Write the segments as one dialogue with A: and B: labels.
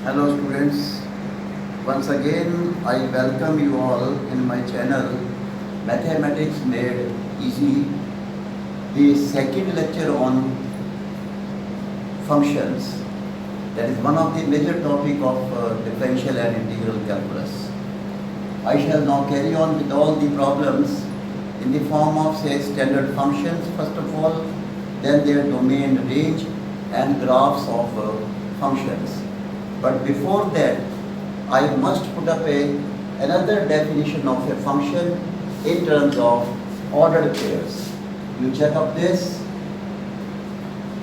A: Hello students, once again I welcome you all in my channel Mathematics Made Easy, the second lecture on functions. That is one of the major topic of differential and integral calculus. I shall now carry on with all the problems in the form of say standard functions first of all, then their domain range and graphs of functions. But before that, I must put up another definition of a function in terms of ordered pairs. You check up this.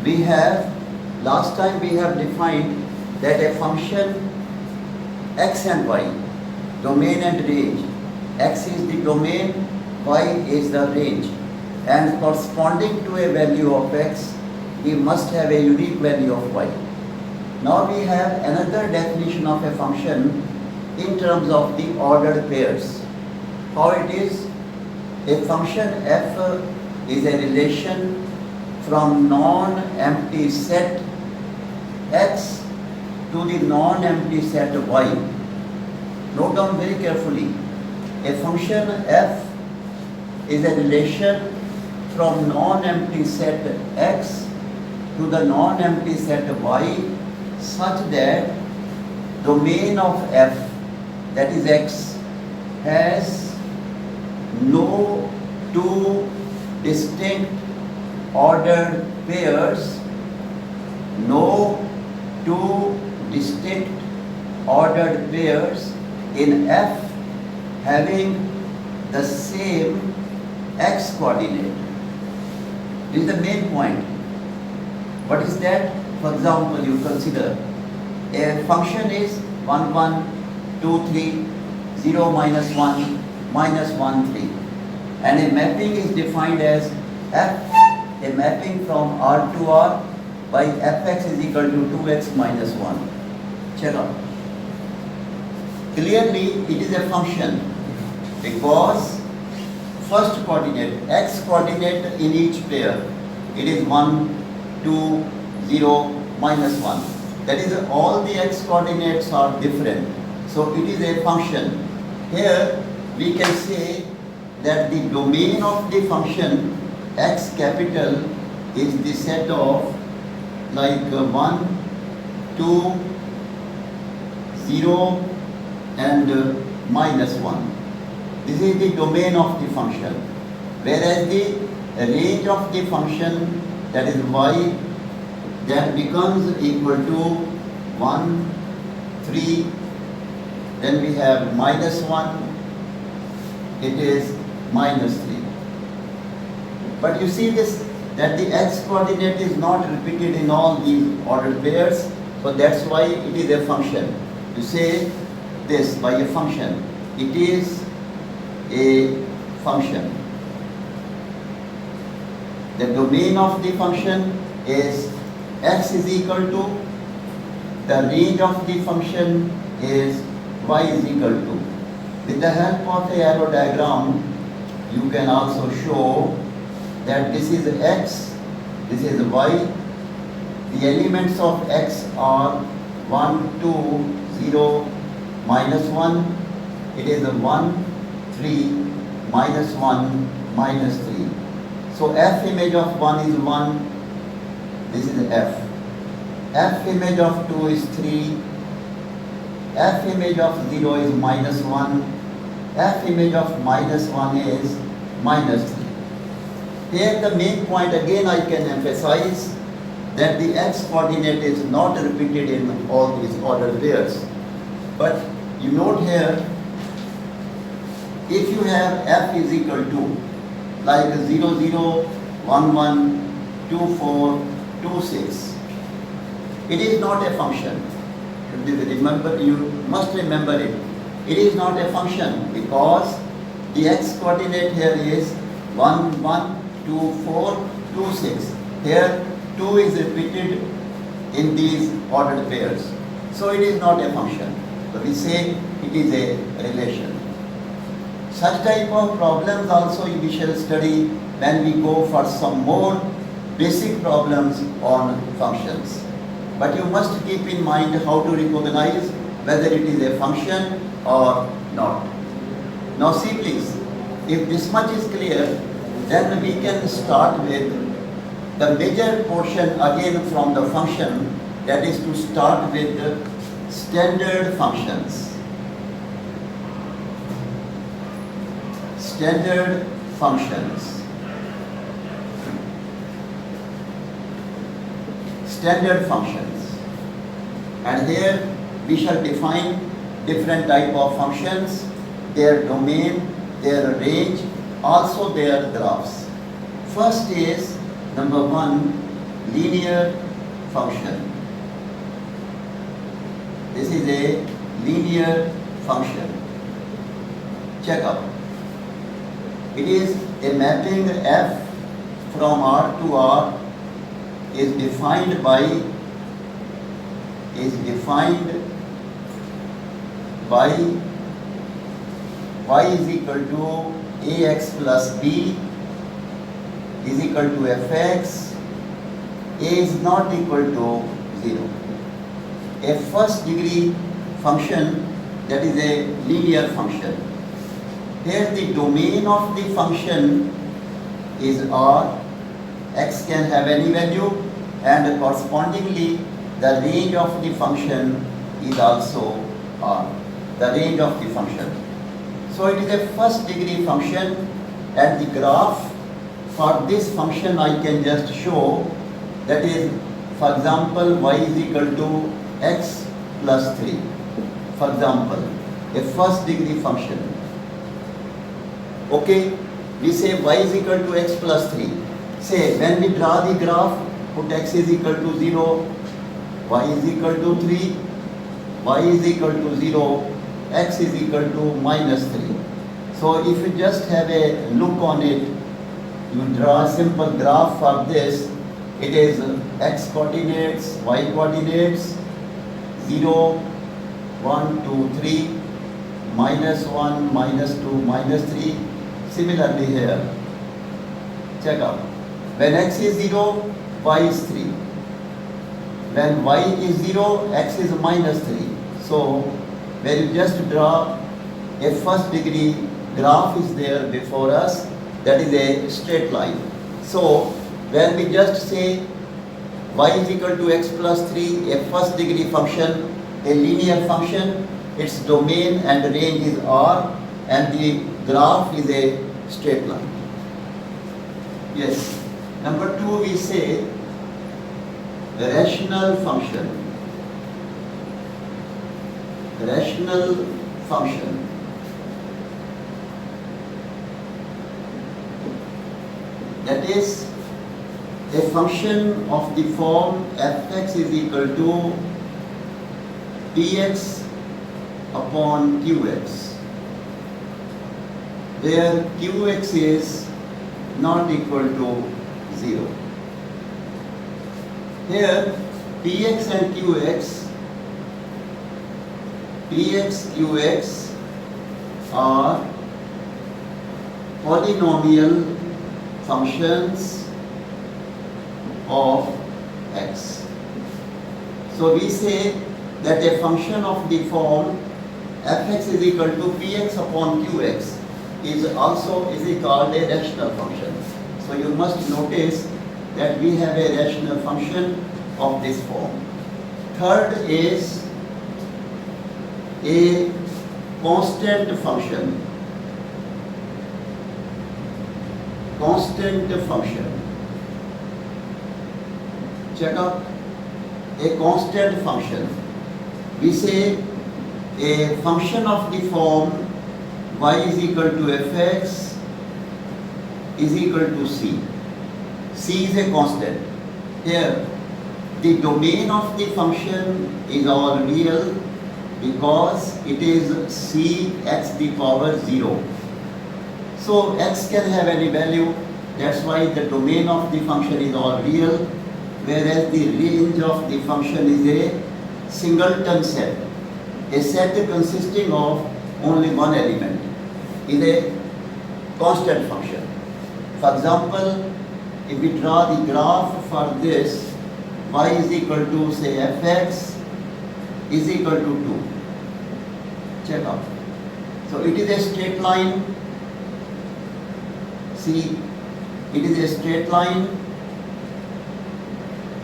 A: We have, last time we have defined that a function x and y, domain and range. X is the domain, y is the range. And corresponding to a value of x, we must have a unique value of y. Now we have another definition of a function in terms of the ordered pairs. How it is? A function f is a relation from non-empty set x to the non-empty set y. Note down very carefully. A function f is a relation from non-empty set x to the non-empty set y such that domain of f, that is x, has no two distinct ordered pairs, no two distinct ordered pairs in f having the same x coordinate. This is the main point. What is that? For example, you consider a function is 1, 1, 2, 3, 0, minus 1, minus 1, 3. And a mapping is defined as f, a mapping from R to R by fx is equal to 2x minus 1. Check out. Clearly, it is a function because first coordinate, x coordinate in each pair, it is 1, 2, 0, minus 1. That is, all the x coordinates are different. So it is a function. Here we can say that the domain of the function x capital is the set of like 1, 2, 0 and minus 1. This is the domain of the function. Whereas the range of the function, that is y, that becomes equal to 1, 3, then we have minus 1, it is minus 3. But you see this, that the x coordinate is not repeated in all these ordered pairs, so that's why it is a function. You say this by a function, it is a function. The domain of the function is x is equal to, the range of the function is y is equal to. With the help of a arrow diagram, you can also show that this is x, this is y. The elements of x are 1, 2, 0, minus 1. It is a 1, 3, minus 1, minus 3. So f image of 1 is 1. This is f. F image of 2 is 3. F image of 0 is minus 1. F image of minus 1 is minus 3. Here the main point again I can emphasize that the x coordinate is not repeated in all these ordered pairs. But you note here, if you have f is equal to like 0, 0, 1, 1, 2, 4, 2, 6. It is not a function. Remember, you must remember it. It is not a function because the x coordinate here is 1, 1, 2, 4, 2, 6. Here 2 is repeated in these ordered pairs. So it is not a function. So we say it is a relation. Such type of problems also we shall study when we go for some more basic problems on functions. But you must keep in mind how to recognize whether it is a function or not. Now see please, if this much is clear, then we can start with the major portion again from the function, that is to start with the standard functions. Standard functions. Standard functions. And here we shall define different type of functions, their domain, their range, also their graphs. First is number one, linear function. This is a linear function. Check out. It is a mapping f from R to R is defined by y is equal to ax plus b is equal to fx. A is not equal to 0. A first degree function, that is a linear function. Here the domain of the function is R, x can have any value, and correspondingly the range of the function is also R, the range of the function. So it is a first degree function, and the graph for this function I can just show, that is, for example, y is equal to x plus 3. For example, a first degree function. Okay, we say y is equal to x plus 3. Say when we draw the graph, put x is equal to 0, y is equal to 3, y is equal to 0, x is equal to minus 3. So if you just have a look on it, you draw a simple graph for this. It is x coordinates, y coordinates, 0, 1, 2, 3, minus 1, minus 2, minus 3. Similarly here, check out. When x is 0, y is 3. When y is 0, x is minus 3. So when you just draw a first degree graph is there before us, that is a straight line. So when we just say y is equal to x plus 3, a first degree function, a linear function, its domain and range is R, and the graph is a straight line. Yes. Number 2, we say rational function. Rational function. That is a function of the form fx is equal to px upon qx, where qx is not equal to 0. Here px and qx, qx are polynomial functions of x. So we say that a function of the form fx is equal to px upon qx is also called a rational function. So you must notice that we have a rational function of this form. Third is a constant function. Constant function. Check out a constant function. We say a function of the form y is equal to fx is equal to c. C is a constant. Here, the domain of the function is all real because it is c x the power 0. So x can have any value, that's why the domain of the function is all real, whereas the range of the function is a singleton set. A set consisting of only one element is a constant function. For example, if we draw the graph for this, y is equal to say fx is equal to 2. Check out. So it is a straight line. See, it is a straight line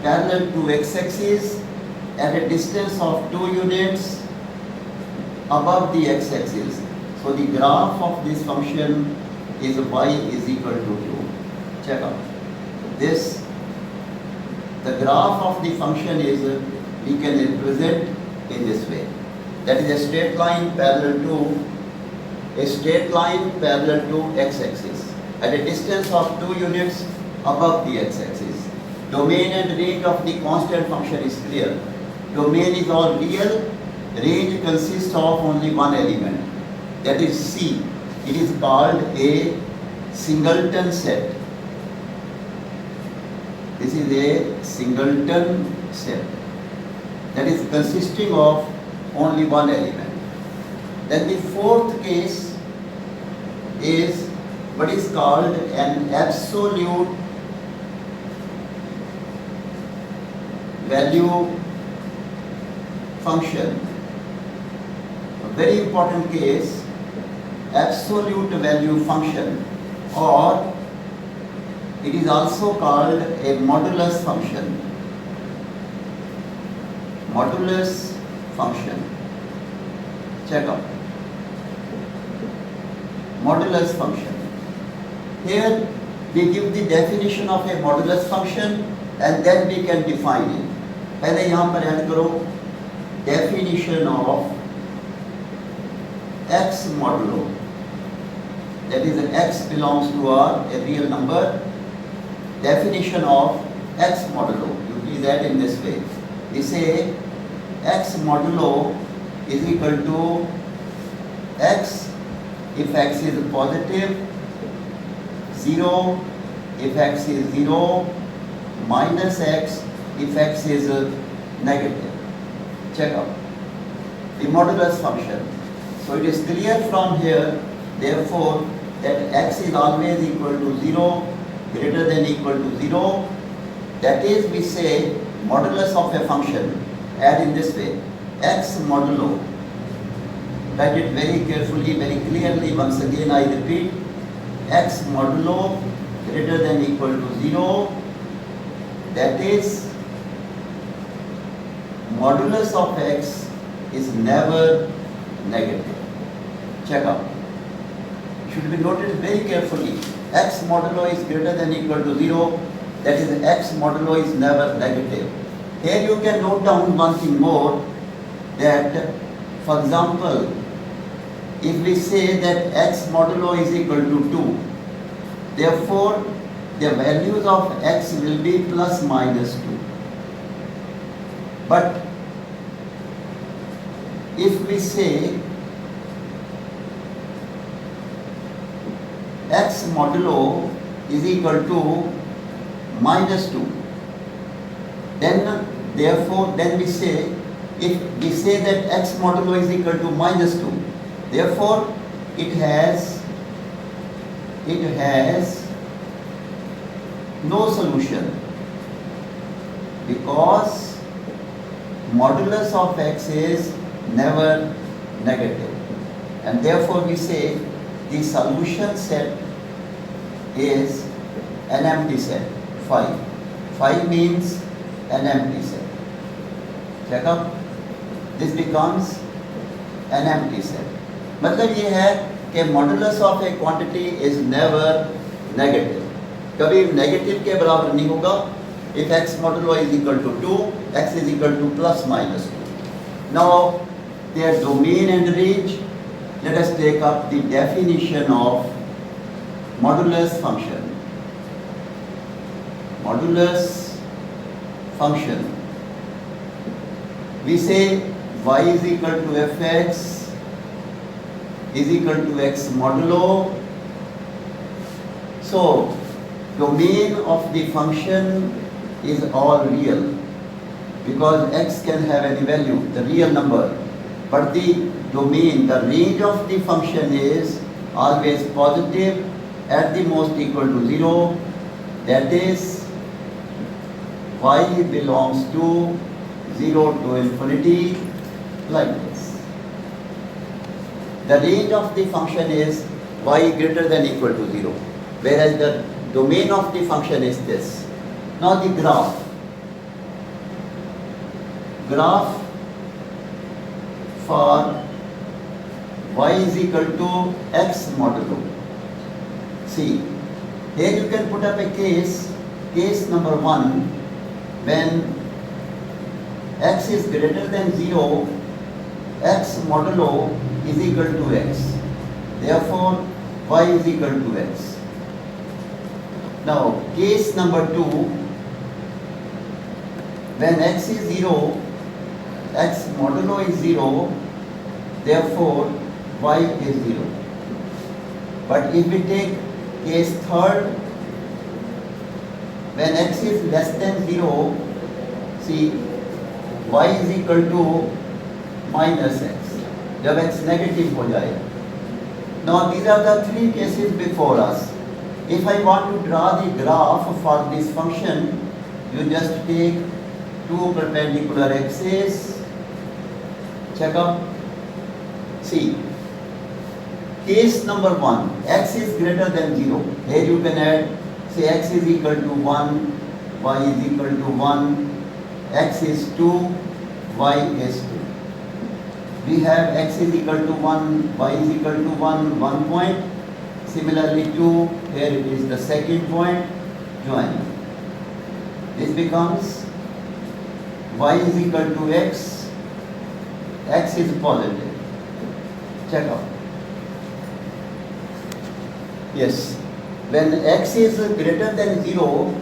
A: parallel to x-axis at a distance of 2 units above the x-axis. So the graph of this function is y is equal to 2. Check out. The graph of the function is, we can represent in this way. That is a straight line parallel to x-axis at a distance of 2 units above the x-axis. Domain and range of the constant function is clear. Domain is all real. Range consists of only one element, that is C. It is called a singleton set. This is a singleton set that is consisting of only one element. Then the fourth case is what is called an absolute value function. A very important case, absolute value function, or it is also called a modulus function. Modulus function. Check out. Modulus function. Here we give the definition of a modulus function and then we can define it. पहले यहाँ पर add करो definition of x modulo. That is, x belongs to a real number. Definition of x modulo. You please add in this way. We say x modulo is equal to x if x is positive, 0 if x is 0, minus x if x is negative. Check out the modulus function. So it is clear from here, therefore, that x is always equal to 0, greater than equal to 0. That is, we say modulus of a function, add in this way, x modulo. Write it very carefully, very clearly. Once again I repeat, x modulo greater than equal to 0. That is, modulus of x is never negative. Check out. Should be noted very carefully. X modulo is greater than equal to 0. That is, x modulo is never negative. Here you can note down one thing more, that for example, if we say that x modulo is equal to 2, therefore the values of x will be plus minus 2. But if we say x modulo is equal to minus 2, then therefore then we say, if we say that x modulo is equal to minus 2, therefore it has no solution, because modulus of x is never negative, and therefore we say the solution set is an empty set, phi. Phi means an empty set. Check out. This becomes an empty set. मतलब ये है कि modulus of a quantity is never negative. कभी negative के बराबर नहीं होगा. If x modulo is equal to 2, x is equal to plus minus 2. Now, their domain and range. Let us take up the definition of modulus function. Modulus function. We say y is equal to fx is equal to x modulo. So, domain of the function is all real, because x can have any value, the real number. But the domain, the range of the function is always positive, at the most equal to 0. That is, y belongs to 0 to infinity, like this. The range of the function is y greater than equal to 0, whereas the domain of the function is this. Now the graph for y is equal to x modulo. See, here you can put up a case number 1, when x is greater than 0, x modulo is equal to x. Therefore, y is equal to x. Now, case number 2, when x is 0, x modulo is 0, therefore y is 0. But if we take case third, when x is less than 0, see, y is equal to minus x. जब x negative हो जाए. Now these are the three cases before us. If I want to draw the graph for this function, you just take two perpendicular axes, check up, see, case number 1, x is greater than 0, here you can add, say x is equal to 1, y is equal to 1, x is 2, y is 2. We have x is equal to 1, y is equal to 1 point. Similarly 2, here it is the second point, join. This becomes y is equal to x is positive. Check out. Yes, when x is greater than 0,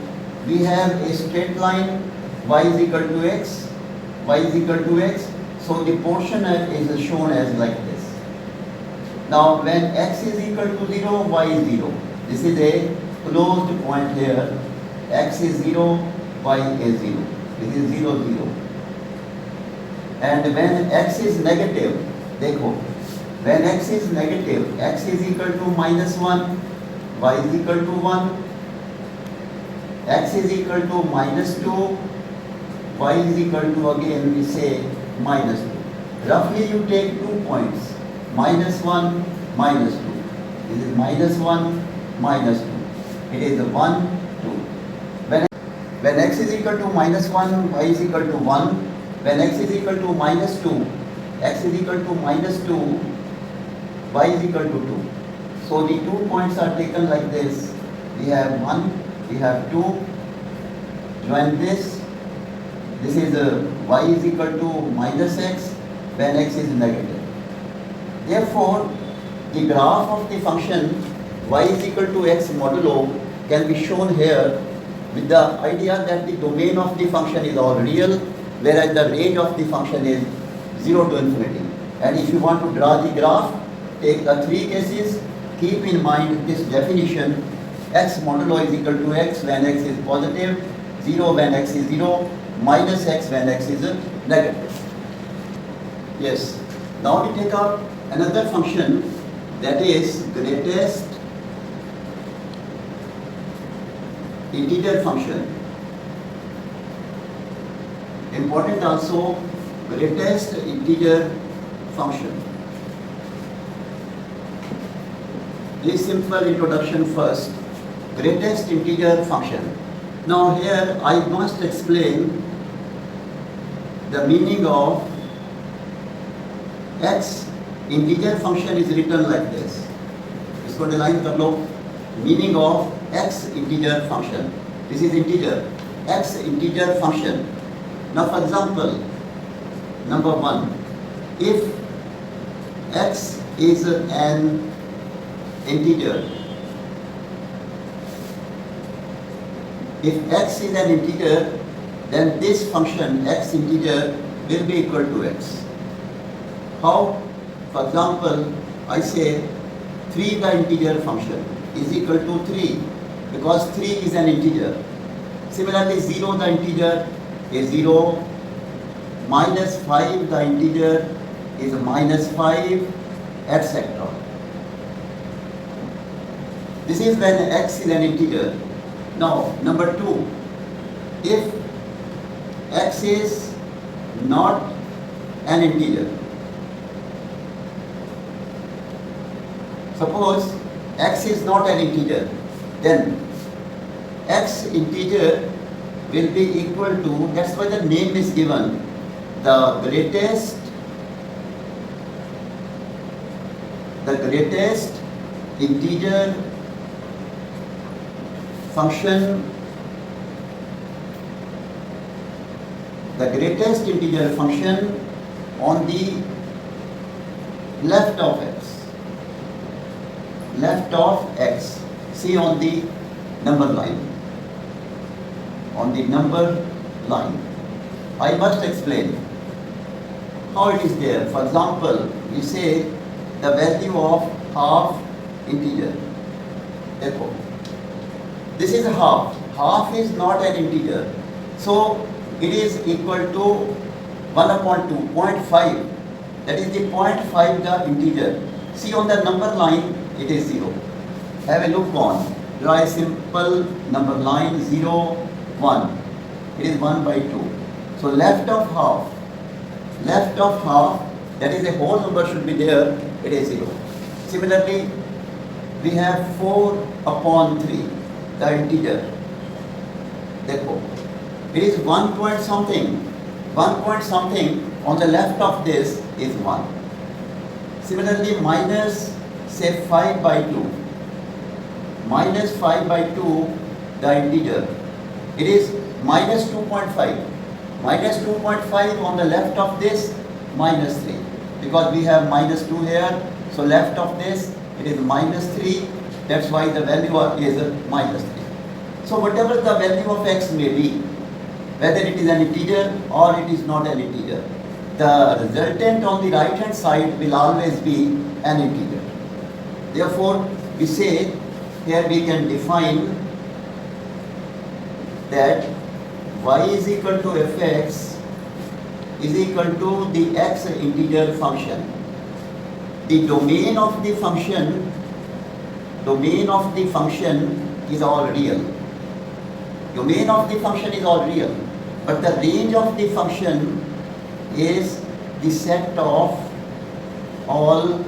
A: we have a straight line, y is equal to x, y is equal to x. So the portion is shown as like this. Now when x is equal to 0, y is 0. This is a closed point here. X is 0, y is 0. This is 0, 0. And when x is negative, देखो, when x is negative, x is equal to minus 1, y is equal to 1, x is equal to minus 2, y is equal to, again we say, minus 2. Roughly you take 2 points, minus 1, minus 2. This is minus 1, minus 2. It is 1, 2. When x is equal to minus 1, y is equal to 1. When x is equal to minus 2, x is equal to minus 2, y is equal to 2. So the 2 points are taken like this. We have 1, we have 2. Join this. This is y is equal to minus x when x is negative. Therefore, the graph of the function y is equal to x modulo can be shown here with the idea that the domain of the function is all real, whereas the range of the function is 0 to infinity. And if you want to draw the graph, take the three cases, keep in mind this definition, x modulo is equal to x when x is positive, 0 when x is 0, minus x when x is negative. Yes. Now we take up another function, that is greatest integer function. Important also, greatest integer function. This simple introduction first. Greatest integer function. Now here I must explain the meaning of x integer function is written like this. इसको underline कर लो. Meaning of x integer function. This is integer. X integer function. Now for example, number 1, if x is an integer, if x is an integer, then this function x integer will be equal to x. How? For example, I say 3 the integer function is equal to 3 because 3 is an integer. Similarly, 0 the integer is 0, minus 5 the integer is minus 5, etc. This is when x is an integer. Now, number 2, if x is not an integer. Suppose x is not an integer, then x integer will be equal to, that's why the name is given, the greatest integer function, the greatest integer function on the left of x. Left of x. See on the number line. On the number line. I must explain how it is there. For example, we say the value of half integer. Therefore, this is half. Half is not an integer. So it is equal to 1 upon 2, 0.5. That is the 0.5 the integer. See on the number line, it is 0. Have a look on. Draw a simple number line 0, 1. It is 1 by 2. So left of half, that is a whole number should be there, it is 0. Similarly, we have 4 upon 3, the integer. Therefore, it is 1 point something. 1 point something on the left of this is 1. Similarly, minus say 5 by 2. Minus 5 by 2, the integer. It is minus 2.5. Minus 2.5 on the left of this, minus 3. Because we have minus 2 here, so left of this, it is minus 3. That's why the value is minus 3. So whatever the value of x may be, whether it is an integer or it is not an integer, the resultant on the right hand side will always be an integer. Therefore, we say, here we can define that y is equal to fx is equal to the x integer function. The domain of the function is all real. Domain of the function is all real. But the range of the function is the set of all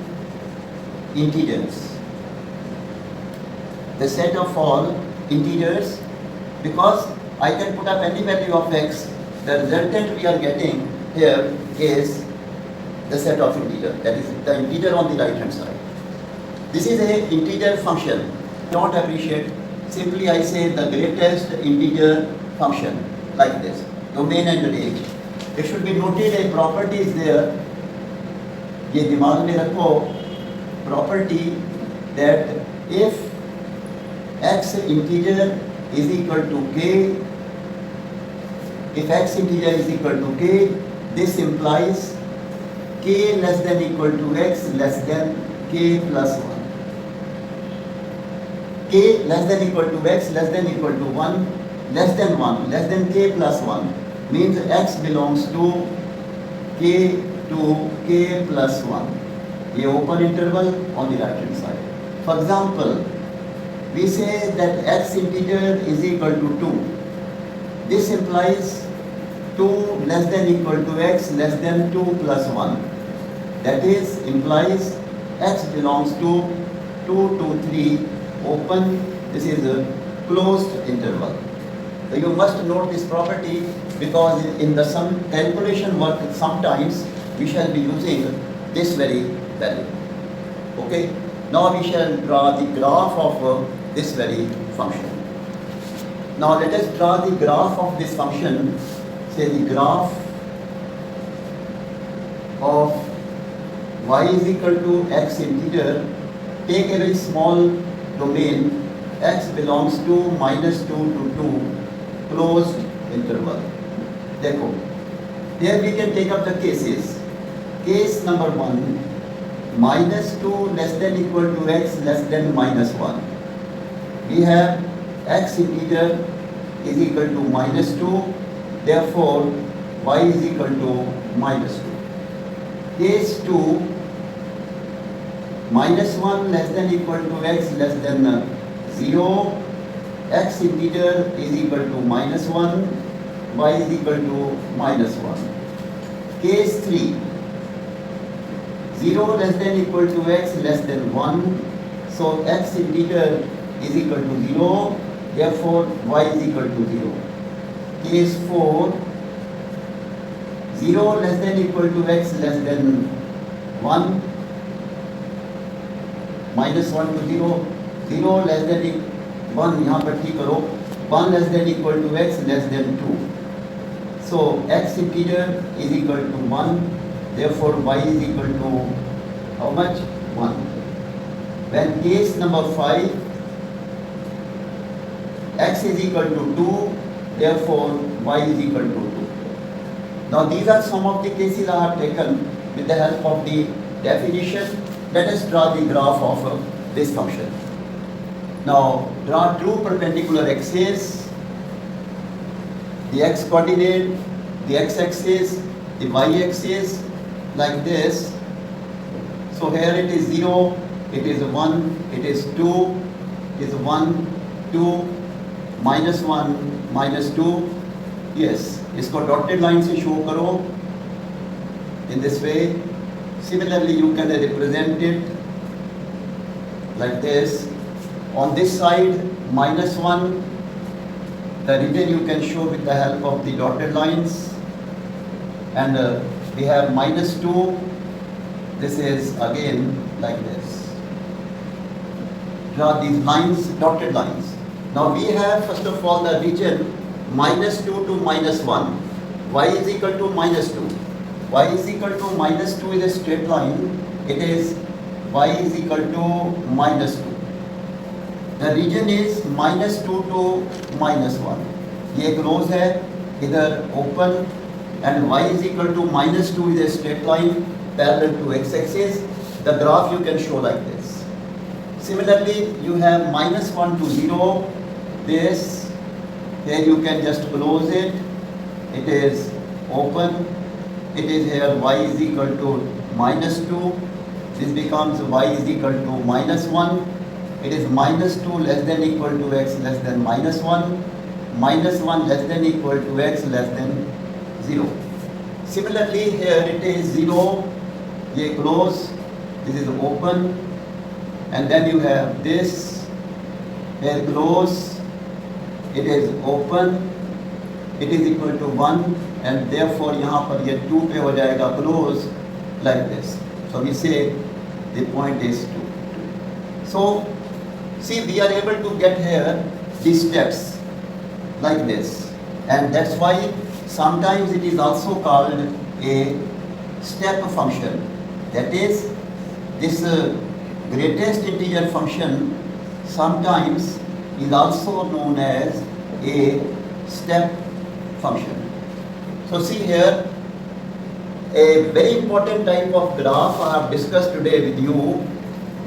A: integers. The set of all integers, because I can put up any value of x, the resultant we are getting here is the set of integer, that is the integer on the right hand side. This is a integer function. Don't appreciate, simply I say the greatest integer function, like this, domain and range. It should be noted a property is there, ये दिमाग में रखो, property that if x integer is equal to k, if x integer is equal to k, this implies k less than equal to x less than k plus 1. K less than equal to x less than equal to 1 less than 1 less than k plus 1 means x belongs to k plus 1. A open interval on the right hand side. For example, we say that x integer is equal to 2. This implies 2 less than equal to x less than 2 plus 1. That is, implies x belongs to 2 to 3 open, this is a closed interval. So you must note this property because in the some calculation work sometimes we shall be using this very value. Okay, now we shall draw the graph of this very function. Now let us draw the graph of this function. Say the graph of y is equal to x integer. Take a very small domain, x belongs to minus 2 to 2, closed interval. Dekho. Here we can take up the cases. Case number 1, minus 2 less than equal to x less than minus 1. We have x integer is equal to minus 2, therefore y is equal to minus 2. Case 2, minus 1 less than equal to x less than 0, x integer is equal to minus 1, y is equal to minus 1. Case 3, 0 less than equal to x less than 1. So x integer is equal to 0, therefore y is equal to 0. Case 4, 0 less than equal to x less than 1, minus 1 to 0, 0 less than 1, यहाँ पर ठीक करो, 1 less than equal to x less than 2. So x integer is equal to 1, therefore y is equal to how much? 1. When case number 5, x is equal to 2, therefore y is equal to 2. Now these are some of the cases I have taken with the help of the definition. Let us draw the graph of this function. Now draw two perpendicular axes, the x coordinate, the x-axis, the y-axis, like this. So here it is 0, it is 1, it is 2, it is 1, 2, minus 1, minus 2. Yes, इसको dotted line से show करो in this way. Similarly, you can represent it like this. On this side, minus 1, the written you can show with the help of the dotted lines. And we have minus 2, this is again like this. Draw these lines, dotted lines. Now we have first of all the region minus 2 to minus 1. Y is equal to minus 2. Y is equal to minus 2 is a straight line. It is y is equal to minus 2. The region is minus 2 to minus 1. ये close है, इधर open, and y is equal to minus 2 is a straight line parallel to x-axis. The graph you can show like this. Similarly, you have minus 1 to 0. This, here you can just close it. It is open. It is here y is equal to minus 2. This becomes y is equal to minus 1. It is minus 2 less than equal to x less than minus 1. Minus 1 less than equal to x less than 0. Similarly, here it is 0. Ye close. This is open. And then you have this. Here close. It is open. It is equal to 1. And therefore, यहाँ पर ये 2 पे हो जाएगा close like this. So we say the point is 2. So see, we are able to get here these steps like this, and that's why sometimes it is also called a step function. That is, this greatest integer function sometimes is also known as a step function. So see here, a very important type of graph I have discussed today with you,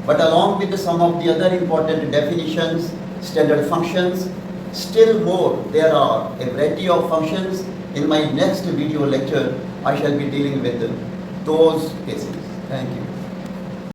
A: but along with some of the other important definitions, standard functions, still more there are a variety of functions. In my next video lecture, I shall be dealing with those cases. Thank you.